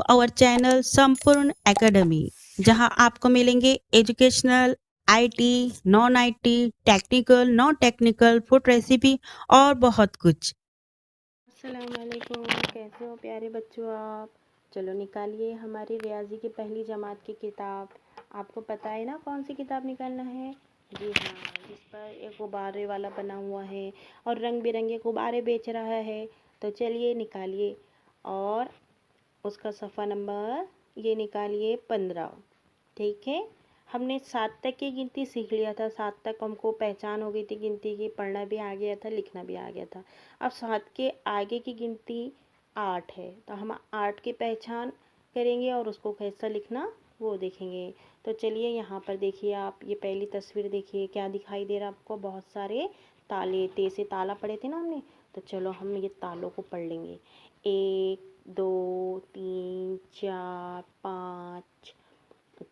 Our channel संपूर्ण academy, जहां आपको मिलेंगे educational, IT, non IT, technical, non technical, food recipe और बहुत कुछ। अस्सलामुअलैकुम, कैसे हो प्यारे बच्चों आप। चलो निकालिए हमारी रियाजी की पहली जमात की किताब। आपको पता है ना कौन सी किताब निकालना है। जी हाँ, जिस पर एक गुब्बारे वाला बना हुआ है और रंग बिरंगे गुब्बारे बेच रहा है। तो चलिए निकालिए और उसका सफ़ा नंबर ये निकालिए 15। ठीक है, हमने 7 तक की गिनती सीख लिया था। 7 तक हमको पहचान हो गई थी गिनती की, पढ़ना भी आ गया था, लिखना भी आ गया था। अब 7 के आगे की गिनती 8 है, तो हम 8 की पहचान करेंगे और उसको कैसा लिखना वो देखेंगे। तो चलिए यहाँ पर देखिए, आप ये पहली तस्वीर देखिए, क्या दिखाई दे रहा है आपको। बहुत सारे ताले, ते से ताला पढ़े थे ना हमने। तो चलो हम ये तालों को पढ़ लेंगे। 1 2 3 4 5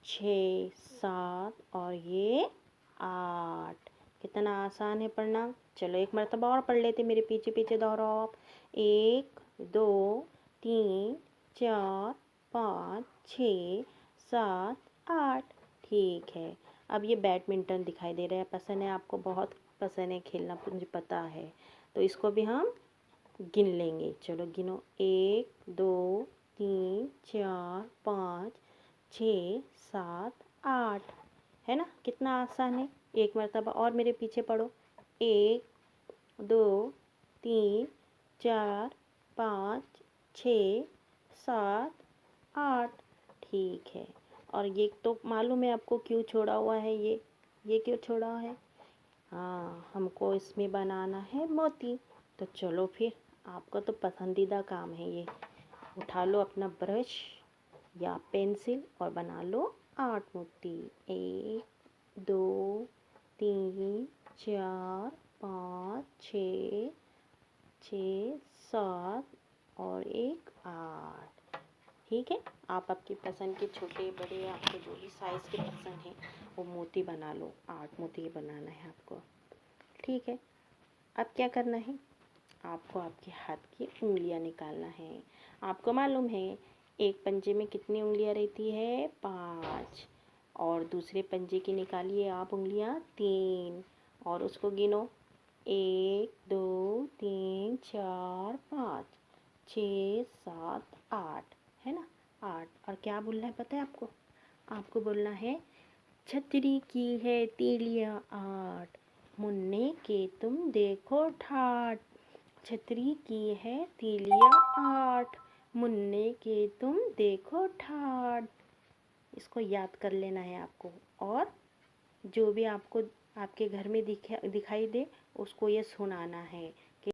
6 7 और ये 8। कितना आसान है पढ़ना। चलो एक मरतबा और पढ़ लेते, मेरे पीछे पीछे दोहराओ आप। 1 2 3 4 5 6 7 8। ठीक है, अब ये बैडमिंटन दिखाई दे रहा है, पसंद है आपको, बहुत पसंद है खेलना, मुझे पता है। तो इसको भी हम गिन लेंगे। चलो गिनो। 1 2 3 4 5 6 7 8। है ना, कितना आसान है। एक मरतबा और मेरे पीछे पढ़ो। 1 2 3 4 5 6 7 8। ठीक है, और ये तो मालूम है आपको क्यों छोड़ा हुआ है। ये क्यों छोड़ा है। हाँ, हमको इसमें बनाना है मोती। तो चलो फिर, आपका तो पसंदीदा काम है ये। उठा लो अपना ब्रश या पेंसिल और बना लो 8 मोती। 1 2 3 4 5 6 6 7 और एक 8। ठीक है, आप आपकी पसंद के छोटे बड़े, आपको जो भी साइज़ के पसंद है वो मोती बना लो। 8 मोती बनाना है आपको। ठीक है, अब क्या करना है, आपको आपके हाथ की उंगलियां निकालना है। आपको मालूम है एक पंजे में कितनी उंगलियां रहती है, 5। और दूसरे पंजे की निकालिए आप उंगलियां 3 और उसको गिनो। 1 2 3 4 5 6 7 8। है ना, 8। और क्या बोलना है पता है आपको। आपको बोलना है, छतरी की है तीलियां 8, मुन्ने के तुम देखो ठाट। छतरी की है तीलियां 8, मुन्ने के तुम देखो ठाट। इसको याद कर लेना है आपको, और जो भी आपको आपके घर में दिखाई दे उसको ये सुनाना है कि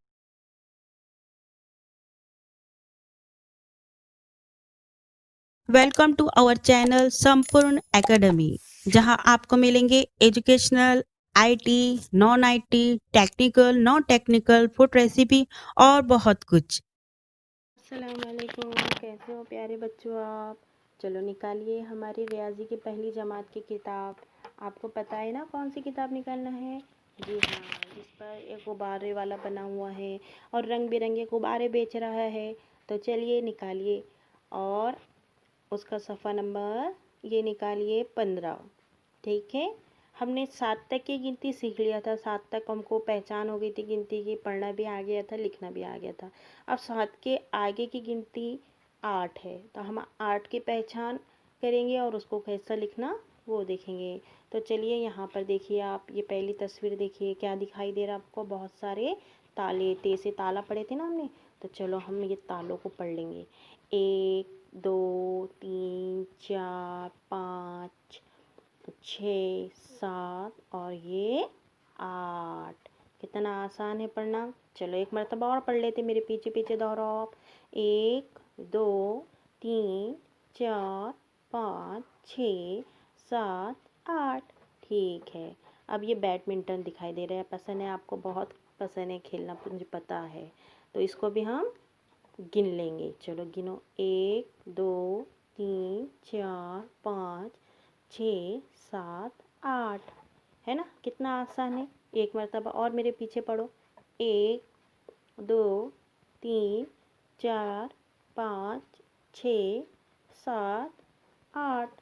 वेलकम टू आवर चैनल संपूर्ण एकेडमी, जहां आपको मिलेंगे educational, IT, non IT, technical, non technical, food recipe और बहुत कुछ। अस्सलामुअलैकुम, कैसे हो प्यारे बच्चों आप। चलो निकालिए हमारी रियाजी की पहली जमात की किताब। आपको पता है ना कौन सी किताब निकालना है। जी हाँ, जिस पर एक गुब्बारे वाला बना हुआ है और रंग बिरंगे गुब्बारे बेच रहा है। तो चलिए निकालिए और उसका सफ़ा नंबर ये निकालिए 15। ठीक है, हमने 7 तक की गिनती सीख लिया था। 7 तक हमको पहचान हो गई थी गिनती की, पढ़ना भी आ गया था, लिखना भी आ गया था। अब 7 के आगे की गिनती 8 है, तो हम 8 की पहचान करेंगे और उसको कैसा लिखना वो देखेंगे। तो चलिए यहाँ पर देखिए, आप ये पहली तस्वीर देखिए, क्या दिखाई दे रहा है आपको। बहुत सारे ताले, ते से ताला पढ़े थे ना हमने। तो चलो हम ये तालों को पढ़ लेंगे। 1 2 3 4 5 6 7 और ये 8। कितना आसान है पढ़ना। चलो एक मरतबा और पढ़ लेते, मेरे पीछे पीछे दोहराओ आप। 1 2 3 4 5 6 7 8। ठीक है, अब ये बैडमिंटन दिखाई दे रहा है, पसंद है आपको, बहुत पसंद है खेलना, मुझे पता है। तो इसको भी हम गिन लेंगे। चलो गिनो। 1 2 3 4 5 6 7 8। है ना, कितना आसान है। एक मरतबा और मेरे पीछे पढ़ो। 1 2 3 4 5 6 7 8।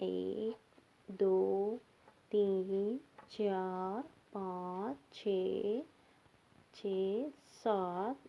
1 2 3 4 5 6 6 7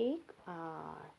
1 8۔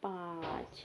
5۔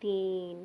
3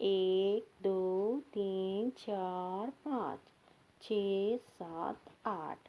1 2 3 4 5 6 7 8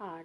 8۔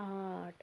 8،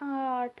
8،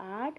8،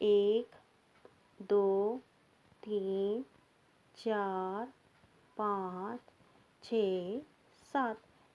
1 2 3 4 5 6 7۔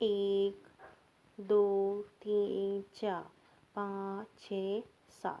1 2 3 4 5 6 7،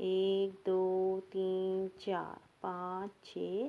1 2 3 4 5 6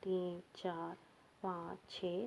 3 4 5 6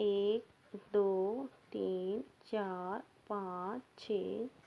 1 2 3 4 5 6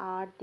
8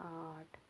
8۔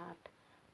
8،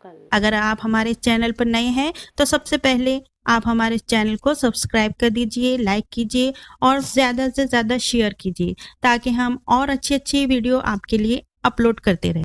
कल। अगर आप हमारे चैनल पर नए हैं तो सबसे पहले आप हमारे चैनल को सब्सक्राइब कर दीजिए, लाइक कीजिए और ज़्यादा से ज़्यादा शेयर कीजिए ताकि हम और अच्छी-अच्छी वीडियो आपके लिए अपलोड करते रहें।